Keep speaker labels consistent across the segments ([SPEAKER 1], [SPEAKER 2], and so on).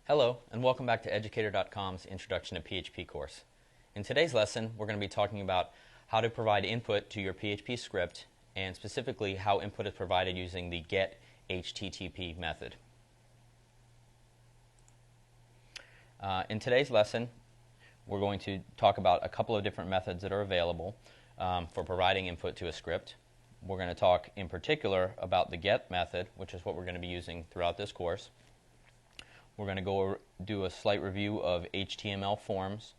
[SPEAKER 1] Hello, and welcome back to Educator.com's Introduction to PHP course. In today's lesson, we're going to be talking about how to provide input to your PHP script, and specifically how input is provided using the getHTTP method. In today's lesson, we're going to talk about a couple of different methods that are available for providing input to a script. We're going to talk in particular about the get method, which is what we're going to be using throughout this course. We're going to go do a slight review of HTML forms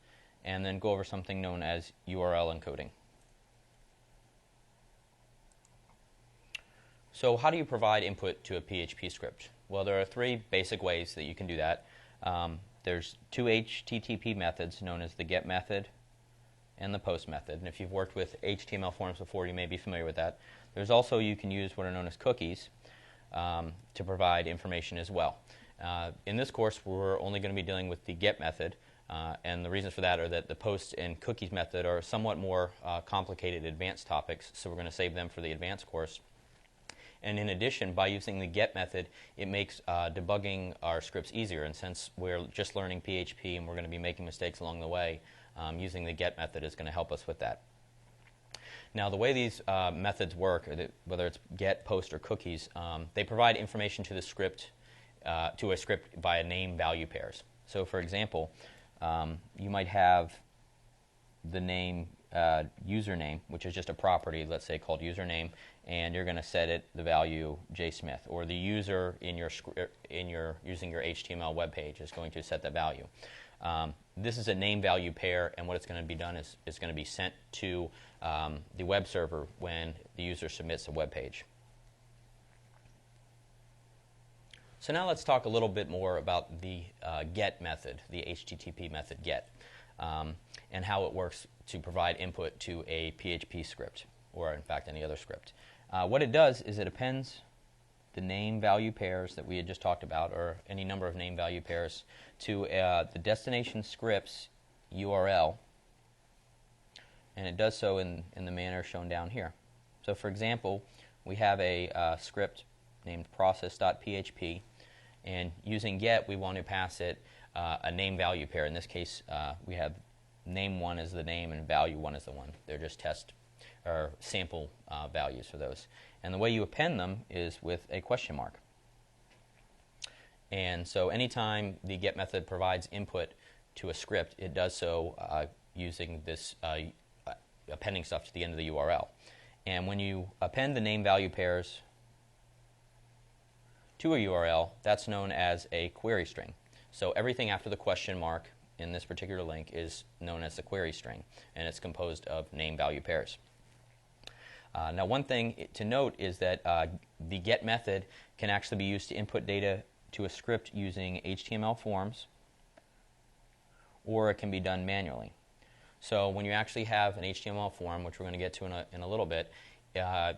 [SPEAKER 1] and then go over something known as URL encoding. So how do you provide input to a PHP script? Well, there are three basic ways that you can do that. There's two HTTP methods known as the get method and the post method. And if you've worked with HTML forms before, you may be familiar with that. There's also, you can use what are known as cookies to provide information as well. In this course, we're only going to be dealing with the get method, and the reasons for that are that the post and cookies method are somewhat more complicated advanced topics, so we're going to save them for the advanced course. And in addition, by using the get method, it makes debugging our scripts easier, and since we're just learning PHP and we're going to be making mistakes along the way, using the get method is going to help us with that. Now, the way these methods work, whether it's get, post, or cookies, they provide information to the script to a script via name-value pairs. So, for example, you might have the name username, which is just a property, let's say called username, and you're going to set it the value JSmith, or the user in your using your HTML web page is going to set that value. This is a name-value pair, and what it's going to be done is it's going to be sent to the web server when the user submits a web page. So now let's talk a little bit more about the get method, the HTTP method get, and how it works to provide input to a PHP script, or in fact any other script. What it does is it appends the name-value pairs that we had just talked about, or any number of name-value pairs, to the destination script's URL, and it does so in the manner shown down here. So for example, we have a script named process.php, and using get we want to pass it a name-value pair. In this case, we have name1 as the name and value1 as the one. They're just test or sample values for those. And the way you append them is with a question mark. And so anytime the get method provides input to a script, it does so using this appending stuff to the end of the URL. And when you append the name-value pairs to a URL, that's known as a query string. So everything after the question mark in this particular link is known as the query string, and it's composed of name-value pairs. Now, one thing to note is that the get method can actually be used to input data to a script using HTML forms, or it can be done manually. So when you actually have an HTML form, which we're going to get to in a little bit,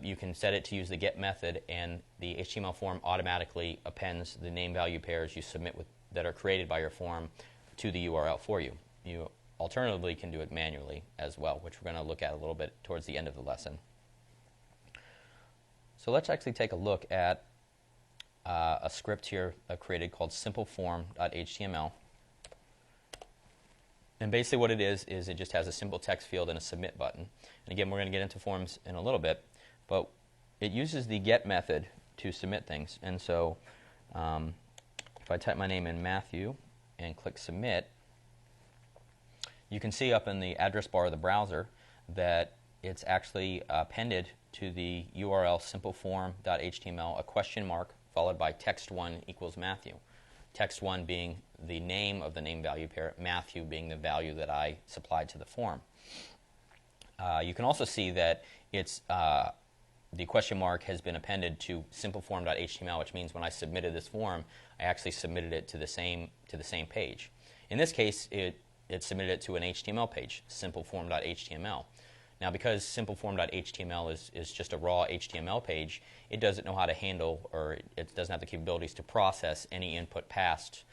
[SPEAKER 1] you can set it to use the get method, and the HTML form automatically appends the name-value pairs you submit that are created by your form to the URL for you. You alternatively can do it manually as well, which we're going to look at a little bit towards the end of the lesson. So let's actually take a look at a script here created called simpleform.html. And basically what it is it just has a simple text field and a submit button. And again, we're going to get into forms in a little bit, but it uses the get method to submit things. And so if I type my name in Matthew and click submit, you can see up in the address bar of the browser that it's actually appended to the URL simpleform.html a question mark followed by text1 equals Matthew. Text1 being the name of the name-value pair, Matthew being the value that I supplied to the form. You can also see that it's the question mark has been appended to simpleform.html, which means when I submitted this form, I actually submitted it to the same page. In this case, it submitted it to an HTML page, simpleform.html. Now, because simpleform.html is just a raw HTML page, it doesn't know how to handle, or it doesn't have the capabilities to process any input passed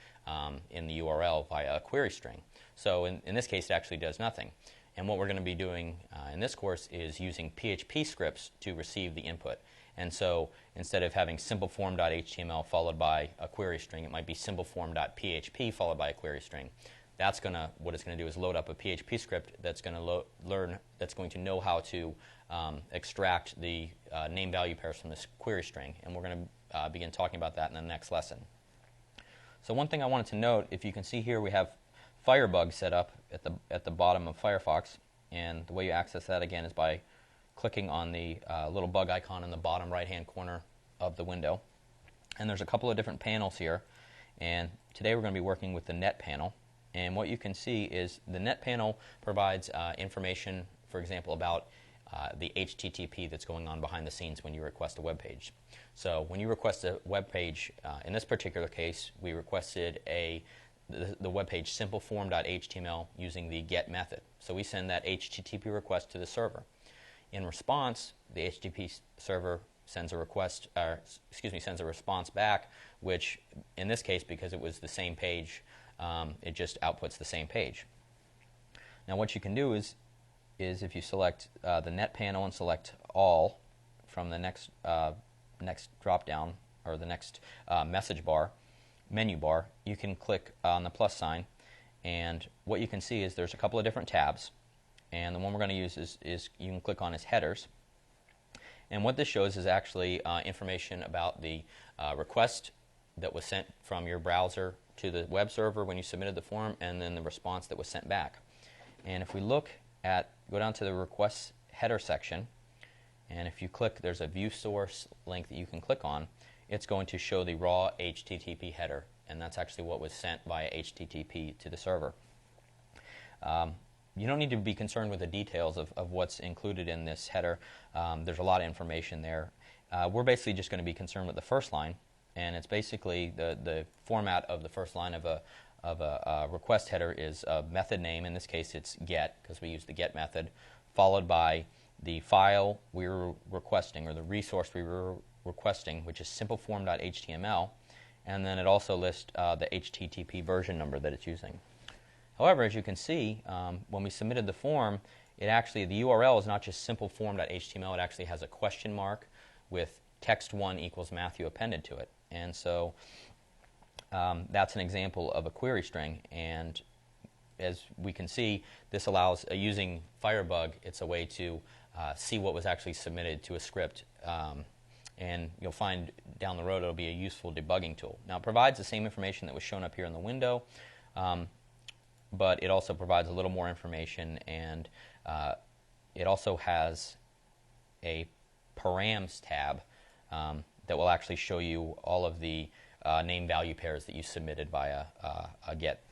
[SPEAKER 1] in the URL via a query string. So in this case, it actually does nothing. And what we're going to be doing in this course is using PHP scripts to receive the input. And so instead of having simpleform.html followed by a query string, it might be simpleform.php followed by a query string. That's what it's going to do is load up a PHP script that's going to know how to extract the name value pairs from this query string, and we're going to begin talking about that in the next lesson. So one thing I wanted to note, if you can see here, we have Firebug set up at the bottom of Firefox, and the way you access that again is by clicking on the little bug icon in the bottom right-hand corner of the window. And there's a couple of different panels here, and today we're going to be working with the Net panel. And what you can see is the Net panel provides information, for example, about the HTTP that's going on behind the scenes when you request a web page. So when you request a web page, in this particular case, we requested the web page simpleform.html using the GET method. So we send that HTTP request to the server. In response, the HTTP server sends a response back, which in this case, because it was the same page, it just outputs the same page. Now what you can do is if you select the Net panel and select All from the next drop down, or the next menu bar, you can click on the plus sign, and what you can see is there's a couple of different tabs, and the one we're going to use is you can click on is Headers. And what this shows is actually information about the request that was sent from your browser to the web server when you submitted the form, and then the response that was sent back. And if we go down to the request header section, and if you click, there's a view source link that you can click on. It's going to show the raw HTTP header, and that's actually what was sent via HTTP to the server. You don't need to be concerned with the details of what's included in this header. There's a lot of information there. We're basically just going to be concerned with the first line, and it's basically the format of the first line of a request header is a method name. In this case, it's GET, because we use the GET method, followed by the file we were requesting, or the resource we were requesting, which is simpleform.html, and then it also lists the HTTP version number that it's using. However, as you can see, when we submitted the form, the URL is not just simpleform.html, it actually has a question mark with text1 equals Matthew appended to it. And so that's an example of a query string, and as we can see, this allows, using Firebug, it's a way to see what was actually submitted to a script, and you'll find down the road it'll be a useful debugging tool. Now it provides the same information that was shown up here in the window, but it also provides a little more information, and it also has a params tab that will actually show you all of the name value pairs that you submitted via a GET.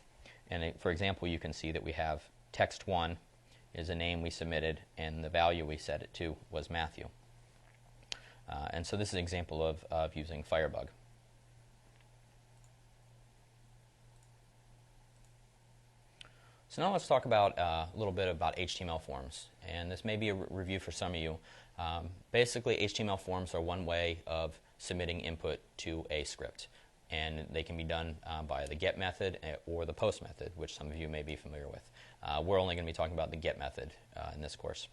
[SPEAKER 1] And for example, you can see that we have text1 is a name we submitted, and the value we set it to was Matthew. And so this is an example of using Firebug. So now let's talk about a little bit about HTML forms, and this may be a review for some of you. Basically, HTML forms are one way of submitting input to a script, and they can be done by the GET method or the POST method, which some of you may be familiar with. We're only going to be talking about the GET method in this course.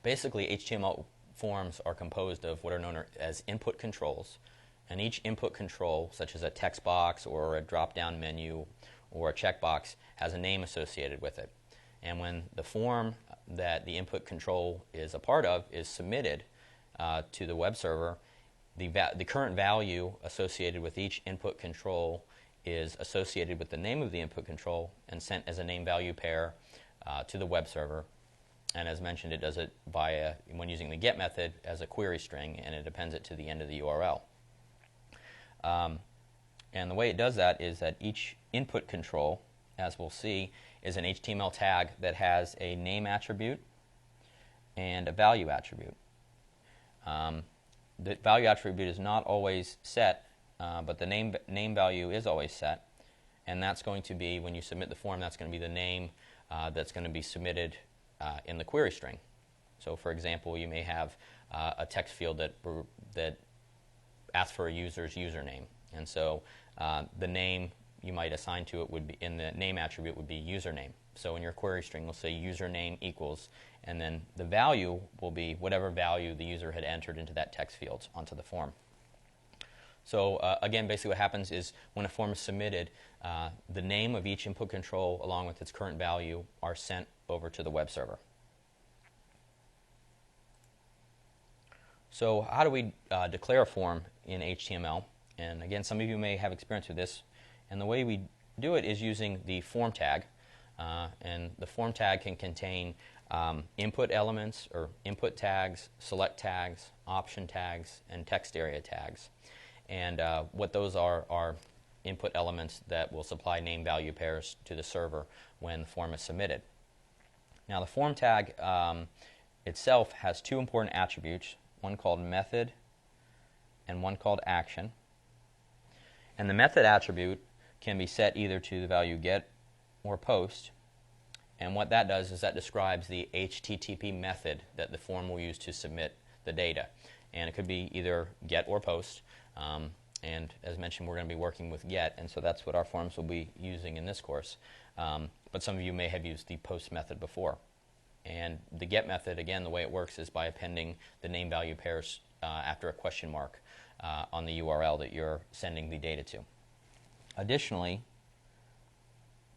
[SPEAKER 1] Basically, HTML forms are composed of what are known as input controls, and each input control, such as a text box or a drop-down menu or a checkbox, has a name associated with it. And when the form that the input control is a part of is submitted to the web server, the current value associated with each input control is associated with the name of the input control and sent as a name value pair to the web server. And as mentioned, it does it when using the GET method, as a query string, and it appends it to the end of the URL. And the way it does that is that each input control, as we'll see, is an HTML tag that has a name attribute and a value attribute. The value attribute is not always set, but the name value is always set, and that's going to be, when you submit the form, that's going to be the name that's going to be submitted in the query string. So for example, you may have a text field that asks for a user's username, and so the name you might assign to it would be, in the name attribute, would be username. So in your query string, we'll say username equals, and then the value will be whatever value the user had entered into that text field onto the form. So again, basically what happens is when a form is submitted, the name of each input control along with its current value are sent over to the web server. So how do we declare a form in HTML? And again, some of you may have experience with this. And the way we do it is using the form tag. And the form tag can contain input elements or input tags, select tags, option tags, and text area tags. And what those are input elements that will supply name-value pairs to the server when the form is submitted. Now the form tag itself has two important attributes, one called method and one called action. And the method attribute can be set either to the value get or post. And what that does is that describes the HTTP method that the form will use to submit the data. And it could be either get or post. And as mentioned, we're going to be working with get, and so that's what our forms will be using in this course. But some of you may have used the post method before. And the get method, again, the way it works is by appending the name-value pairs after a question mark on the URL that you're sending the data to. Additionally,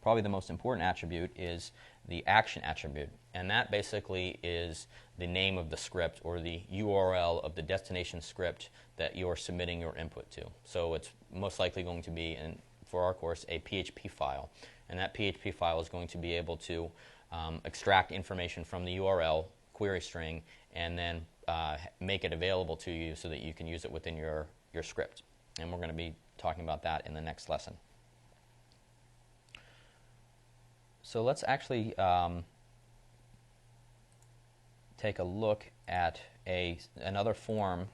[SPEAKER 1] probably the most important attribute is the action attribute, and that basically is the name of the script or the URL of the destination script that you're submitting your input to. So it's most likely going to be, for our course, a PHP file, and that PHP file is going to be able to extract information from the URL query string and then make it available to you so that you can use it within your script. And we're going to be talking about that in the next lesson. So let's actually take a look at another form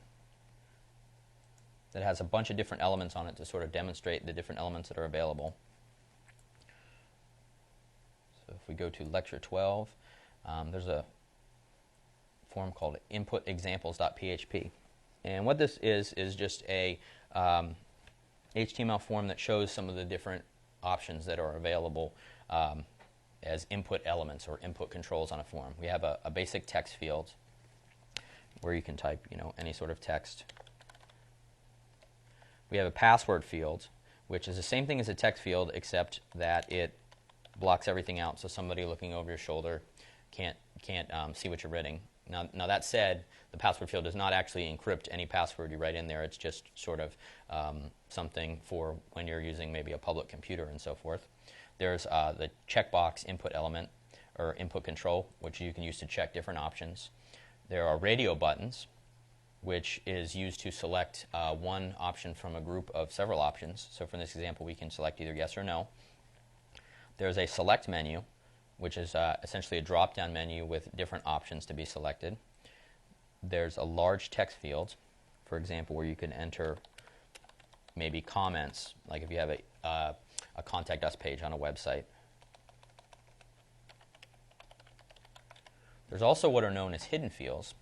[SPEAKER 1] that has a bunch of different elements on it to sort of demonstrate the different elements that are available. So if we go to lecture 12, there's a form called inputexamples.php. And what this is just a HTML form that shows some of the different options that are available as input elements or input controls on a form. We have a basic text field where you can type, any sort of text. We have a password field, which is the same thing as a text field, except that it blocks everything out, so somebody looking over your shoulder can't see what you're writing. Now that said, the password field does not actually encrypt any password you write in there. It's just sort of something for when you're using maybe a public computer and so forth. There's the checkbox input element or input control, which you can use to check different options. There are radio buttons, which is used to select one option from a group of several options. So for this example, we can select either yes or no. There's a select menu, which is essentially a drop-down menu with different options to be selected. There's a large text field, for example, where you can enter maybe comments, like if you have a contact us page on a website. There's also what are known as hidden fields,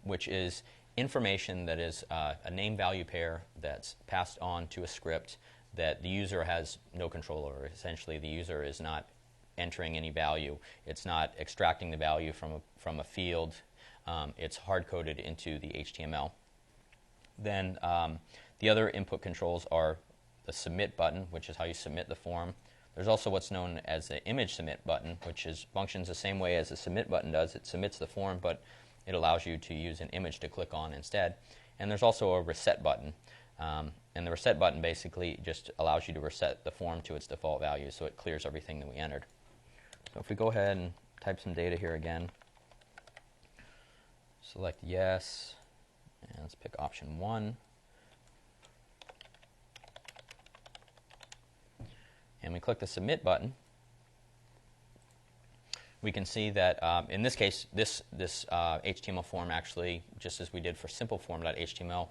[SPEAKER 1] which is information that is a name-value pair that's passed on to a script that the user has no control over. Essentially, the user is not entering any value. It's not extracting the value from a field. It's hard-coded into the HTML. Then the other input controls are the submit button, which is how you submit the form. There's also what's known as the image submit button, which functions the same way as the submit button does. It submits the form, but it allows you to use an image to click on instead. And there's also a reset button. And the reset button basically just allows you to reset the form to its default value, so it clears everything that we entered. So if we go ahead and type some data here again, select yes, and let's pick option 1. And we click the submit button. We can see that in this case, this HTML form actually, just as we did for simpleform.html,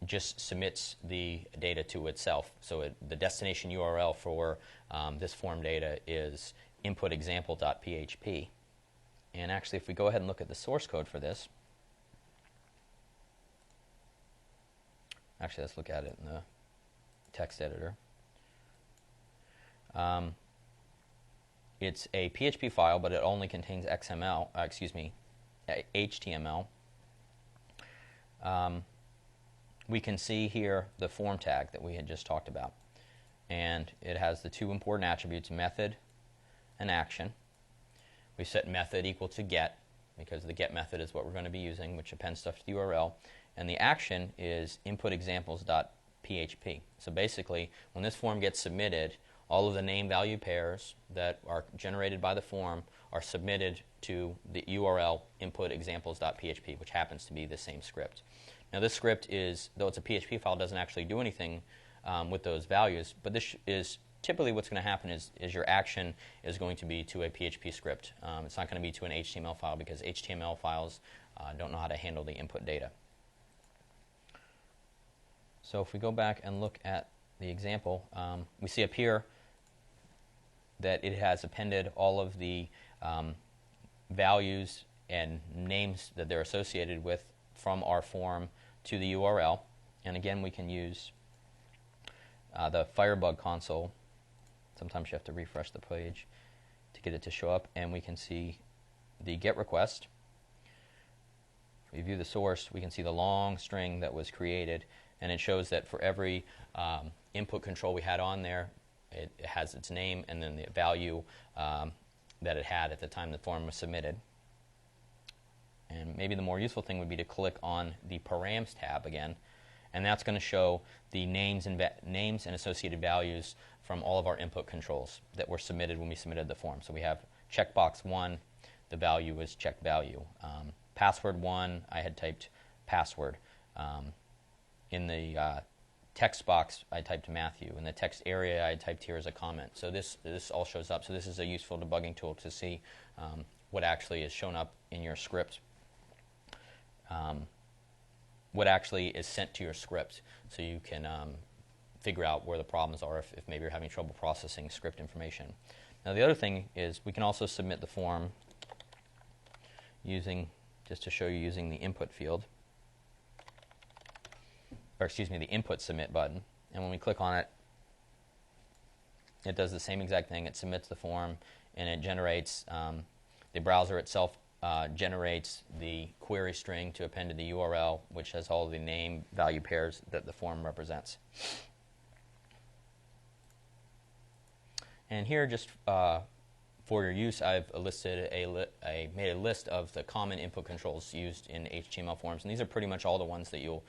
[SPEAKER 1] just submits the data to itself. So the destination URL for this form data is inputexample.php. And actually, if we go ahead and look at the source code for this, actually let's look at it in the text editor. It's a PHP file, but it only contains HTML. We can see here the form tag that we had just talked about. And it has the two important attributes, method and action. We set method equal to get, because the get method is what we're going to be using, which appends stuff to the URL. And the action is input_examples.php. So basically, when this form gets submitted, all of the name value pairs that are generated by the form are submitted to the URL input_examples.php, which happens to be the same script. Now this script is, though it's a PHP file, doesn't actually do anything with those values, but this is typically what's going to happen is your action is going to be to a PHP script. It's not going to be to an HTML file, because HTML files don't know how to handle the input data. So if we go back and look at the example, we see up here that it has appended all of the values and names that they're associated with from our form to the URL. And again, we can use the Firebug console. Sometimes you have to refresh the page to get it to show up, and we can see the GET request. If we view the source, we can see the long string that was created, and it shows that for every input control we had on there, it has its name and then the value that it had at the time the form was submitted. And maybe the more useful thing would be to click on the params tab again, and that's going to show the names and associated values from all of our input controls that were submitted when we submitted the form. So we have checkbox 1, the value was check value. Password 1, I had typed password. In the text box, I typed Matthew. In the text area, I typed here as a comment. So this all shows up. So this is a useful debugging tool to see what actually is shown up in your script. What actually is sent to your script, so you can figure out where the problems are if maybe you're having trouble processing script information. Now the other thing is we can also submit the form using, just to show you, using the input field, or excuse me, the input submit button. And when we click on it, it does the same exact thing. It submits the form, and it generates, the browser itself generates the query string to append to the URL, which has all the name value pairs that the form represents. And here, just for your use, I've listed made a list of the common input controls used in HTML forms, and these are pretty much all the ones that you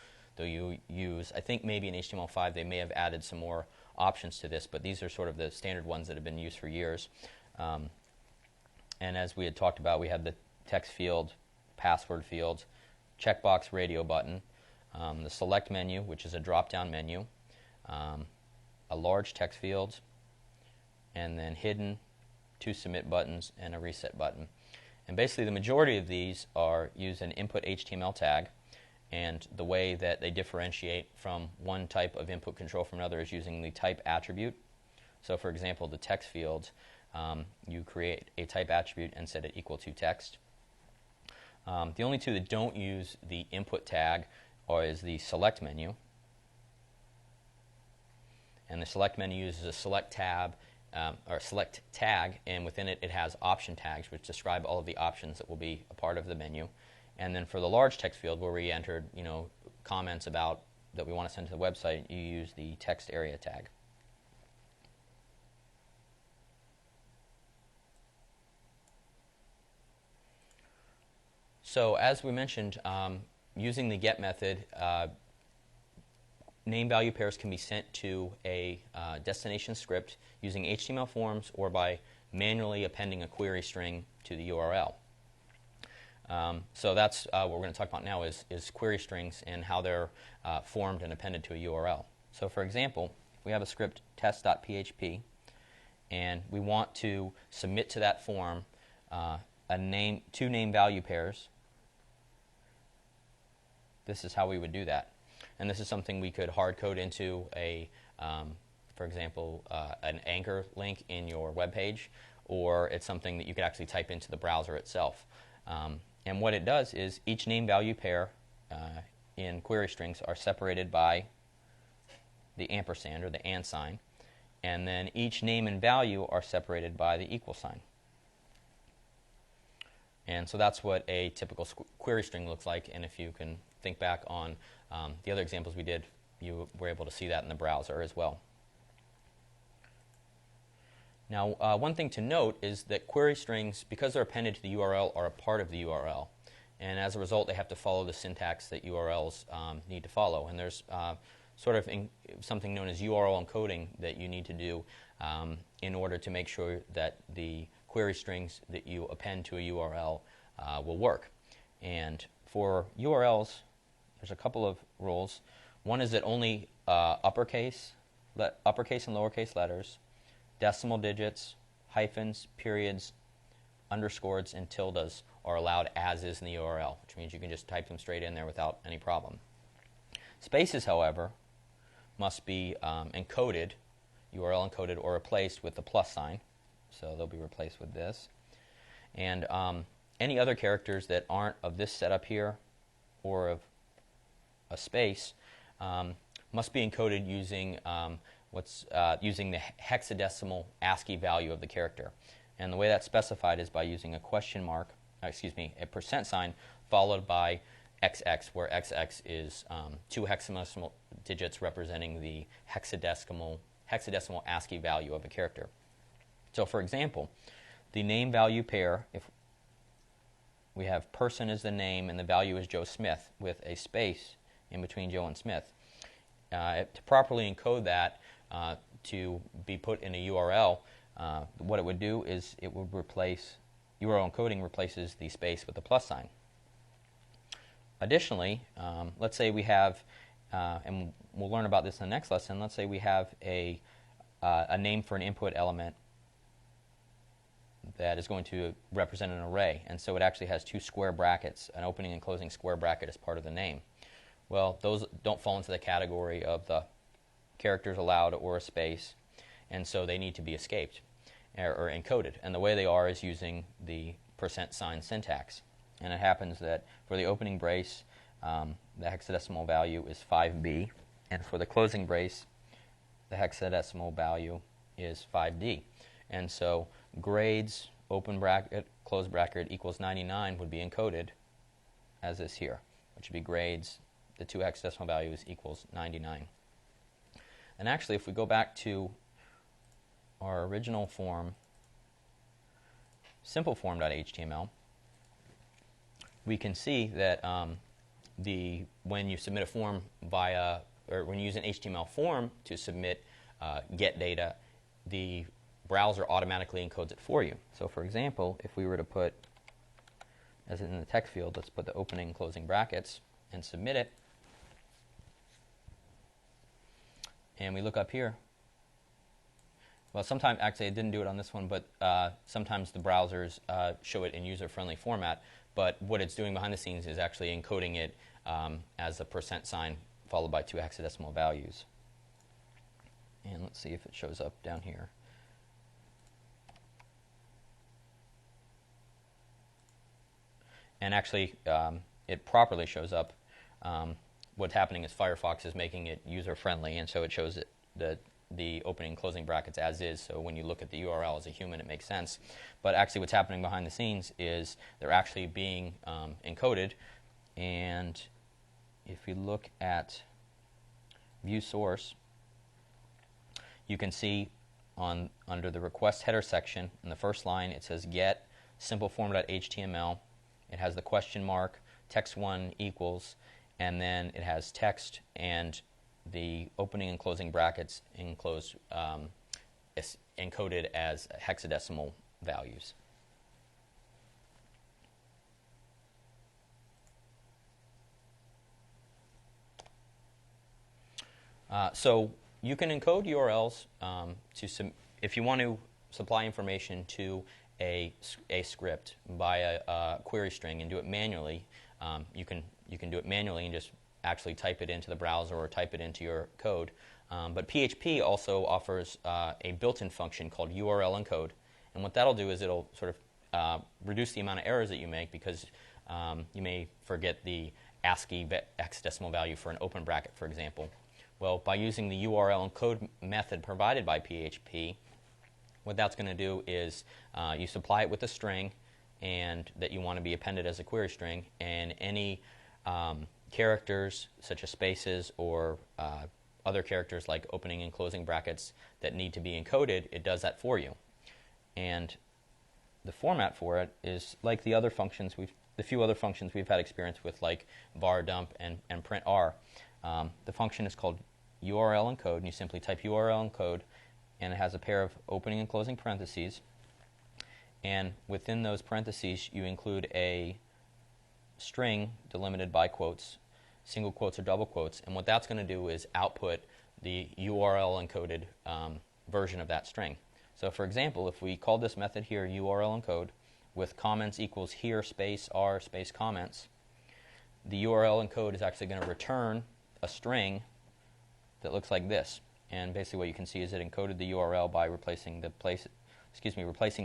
[SPEAKER 1] use. I think maybe in HTML5 they may have added some more options to this, but these are sort of the standard ones that have been used for years. And as we had talked about, we have the text field, password field, checkbox radio button, the select menu, which is a drop-down menu, a large text field, and then hidden, 2 submit buttons, and a reset button. And basically the majority of these are use an input HTML tag, and the way that they differentiate from one type of input control from another is using the type attribute. So for example, the text field, you create a type attribute and set it equal to text. The only two that don't use the input tag is the select menu. And the select menu uses a select tab or select tag, and within it, it has option tags which describe all of the options that will be a part of the menu. And then for the large text field, where we entered, comments about that we want to send to the website, you use the text area tag. So as we mentioned, using the GET method, name value pairs can be sent to a destination script using HTML forms or by manually appending a query string to the URL. So that's what we're going to talk about now is query strings and how they're formed and appended to a URL. So for example, if we have a script test.php and we want to submit to that form two name value pairs, this is how we would do that. And this is something we could hard code into for example, an anchor link in your web page, or it's something that you could actually type into the browser itself. And what it does is each name value pair in query strings are separated by the ampersand or the and sign, and then each name and value are separated by the equal sign. And so that's what a typical query string looks like, and if you can think back on the other examples we did, you were able to see that in the browser as well. Now, one thing to note is that query strings, because they're appended to the URL, are a part of the URL. And as a result, they have to follow the syntax that URLs need to follow. And there's sort of something known as URL encoding that you need to do in order to make sure that the query strings that you append to a URL will work. And for URLs, there's a couple of rules. One is that only uppercase and lowercase letters, decimal digits, hyphens, periods, underscores, and tildes are allowed as is in the URL, which means you can just type them straight in there without any problem. Spaces, however, must be encoded, URL encoded, or replaced with the plus sign. So they'll be replaced with this. And any other characters that aren't of this setup here or of a space must be encoded using using the hexadecimal ASCII value of the character. And the way that's specified is by using a question mark, a percent sign followed by XX, where XX is 2 hexadecimal digits representing the hexadecimal ASCII value of a character. So for example, the name value pair, if we have person as the name and the value is Joe Smith with a space in between Joe and Smith, to properly encode that to be put in a URL, what it would do is it would replace, URL encoding replaces the space with the plus sign. Additionally, let's say we have, and we'll learn about this in the next lesson, let's say we have a name for an input element that is going to represent an array, and so it actually has 2 square brackets, an opening and closing square bracket as part of the name. Well, those don't fall into the category of the characters allowed or a space, and so they need to be escaped or encoded. And the way they are is using the percent sign syntax. And it happens that for the opening brace, the hexadecimal value is 5B, and for the closing brace, the hexadecimal value is 5D. And so grades, open bracket, close bracket equals 99 would be encoded as this here, which would be grades, the 2 hexadecimal values equals 99. And actually, if we go back to our original form, simpleform.html, we can see that when you submit a form via, or when you use an HTML form to submit get data, the browser automatically encodes it for you. So for example, if we were to put, as in the text field, let's put the opening and closing brackets and submit it, and we look up here. Well, sometimes, actually I didn't do it on this one, but sometimes the browsers show it in user-friendly format, but what it's doing behind the scenes is actually encoding it as a percent sign followed by 2 hexadecimal values. And let's see if it shows up down here. And actually, it properly shows up. What's happening is Firefox is making it user-friendly, and so it shows it, the opening and closing brackets as is, so when you look at the URL as a human, it makes sense. But actually what's happening behind the scenes is they're actually being encoded, and if you look at view source, you can see under the request header section, in the first line, it says get simpleform.html. It has the question mark, text1 equals, and then it has text and the opening and closing brackets enclosed, encoded as hexadecimal values. So you can encode URLs if you want to supply information to a script by a query string and do it manually. You can do it manually and just actually type it into the browser or type it into your code. But PHP also offers a built-in function called URL encode, and what that'll do is it'll sort of reduce the amount of errors that you make, because you may forget the ASCII hexadecimal value for an open bracket, for example. Well, by using the URL encode method provided by PHP, what that's going to do is you supply it with a string and that you want to be appended as a query string, and any characters such as spaces or other characters like opening and closing brackets that need to be encoded, it does that for you. And the format for it is like the other functions the few other functions we've had experience with, like var dump and print r. The function is called URL encode, and you simply type URL encode, and it has a pair of opening and closing parentheses. And within those parentheses, you include a string delimited by quotes, single quotes or double quotes. And what that's going to do is output the URL encoded version of that string. So for example, if we call this method here URL encode with comments equals here space r space comments, the URL encode is actually going to return a string that looks like this. And basically what you can see is it encoded the URL by replacing the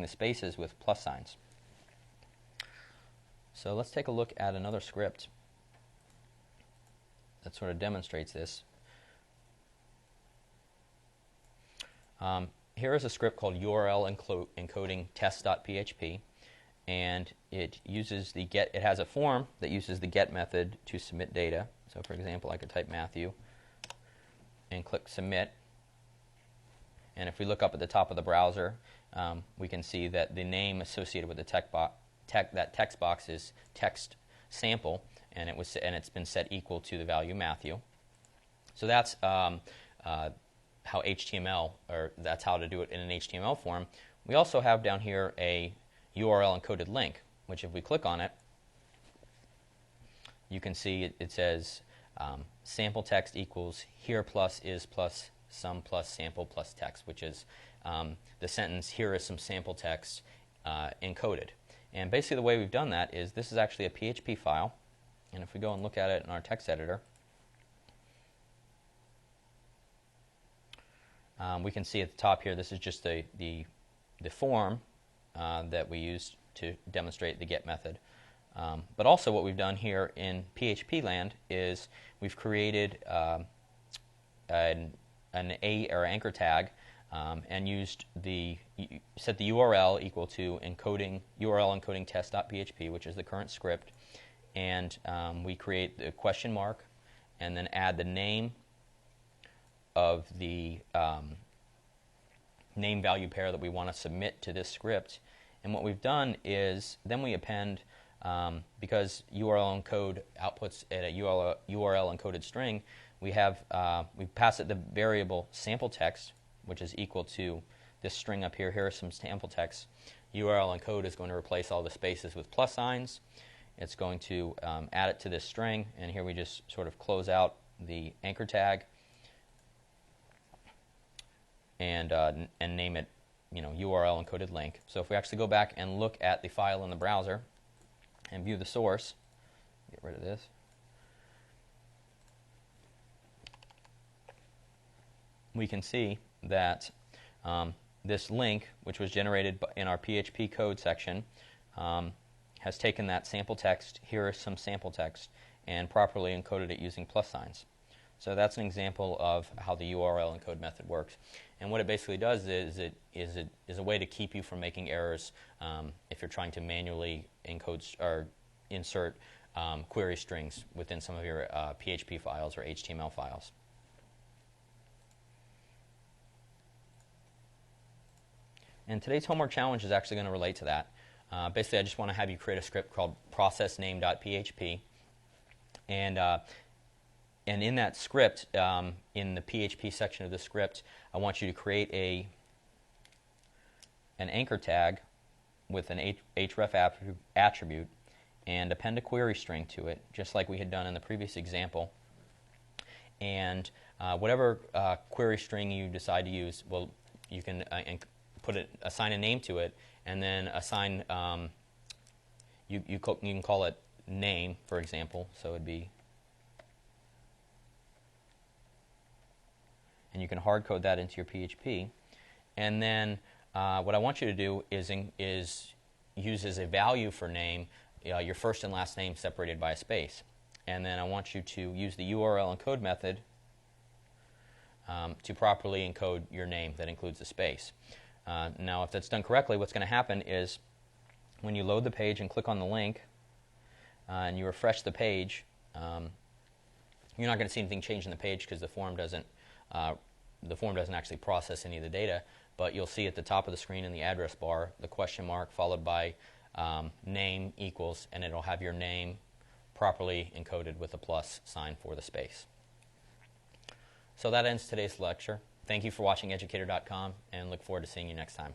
[SPEAKER 1] spaces with plus signs. So let's take a look at another script that sort of demonstrates this. Here is a script called URL encoding test.php, and it uses the get. It has a form that uses the get method to submit data. So for example, I could type Matthew and click submit. And if we look up at the top of the browser, we can see that the name associated with the that text box is text sample, and it's been set equal to the value Matthew. So that's how HTML, or that's how to do it in an HTML form. We also have down here a URL encoded link, which if we click on it, you can see it says sample text equals here plus is plus some plus sample plus text, which is the sentence, here is some sample text encoded. And basically the way we've done that is this is actually a PHP file, and if we go and look at it in our text editor, we can see at the top here, this is just the form that we used to demonstrate the get method. But also what we've done here in PHP land is we've created an anchor tag and set the URL equal to URL encoding test.php, which is the current script, and we create the question mark and then add the name of the name value pair that we want to submit to this script. And what we've done is then we append, because URL encode outputs at a URL encoded string, we pass it the variable sample text, which is equal to this string up here. Here is some sample text. URL encode is going to replace all the spaces with plus signs. It's going to add it to this string, and here we just sort of close out the anchor tag and name it, URL encoded link. So if we actually go back and look at the file in the browser and view the source, get rid of this, we can see that this link, which was generated in our PHP code section, has taken that sample text, here is some sample text, and properly encoded it using plus signs. So that's an example of how the URL encode method works. And what it basically does is a way to keep you from making errors if you're trying to manually encode or insert query strings within some of your PHP files or HTML files. And today's homework challenge is actually going to relate to that. Basically, I just want to have you create a script called processname.php, and in that script, in the PHP section of the script, I want you to create an anchor tag with an href attribute and append a query string to it, just like we had done in the previous example. And whatever query string you decide to use, well, you can assign a name to it, and then assign you can call it name, for example. So it'd be, and you can hard code that into your PHP. And then what I want you to do is use as a value for name your first and last name separated by a space. And then I want you to use the URL encode method to properly encode your name that includes a space. Now, if that's done correctly, what's going to happen is when you load the page and click on the link and you refresh the page, you're not going to see anything change in the page because the form doesn't actually process any of the data. But you'll see at the top of the screen in the address bar the question mark followed by name equals, and it'll have your name properly encoded with a plus sign for the space. So that ends today's lecture. Thank you for watching Educator.com, and look forward to seeing you next time.